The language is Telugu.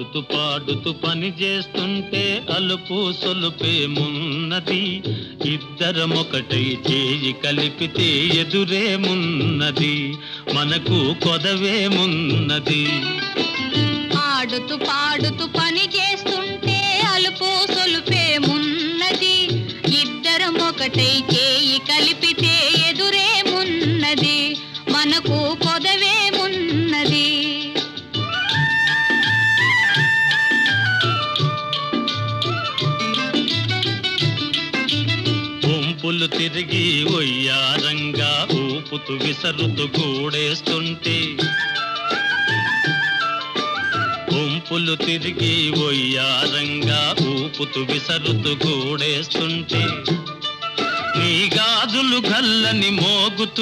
ఆడుతూ పాడుతూ పని చేస్తుంటే అలుపు సొలుపేమున్నది, ఇద్దరమొకటై చేయి కలిపితే ఎదురేమున్నది, మనకు కొదవేమున్నది. ఆడుతూ పాడుతూ పని చేస్తుంటే అలుపు సొలుపేమున్నది, ఇద్దరం ఒకటై చేయి కలిపితే ఎదురేమున్నది, మనకు కొదవేమున్నది. వంపులు తిరిగి ఒయ్యారంగా ఊపుతూ విసరుతూ గూడేస్తుంటే, వంపులు తిరిగి ఒయ్యారంగా ఊపుతూ విసరుతూ గూడేస్తుంటే, నీ గాజులు గల్లని మోగుతుంటే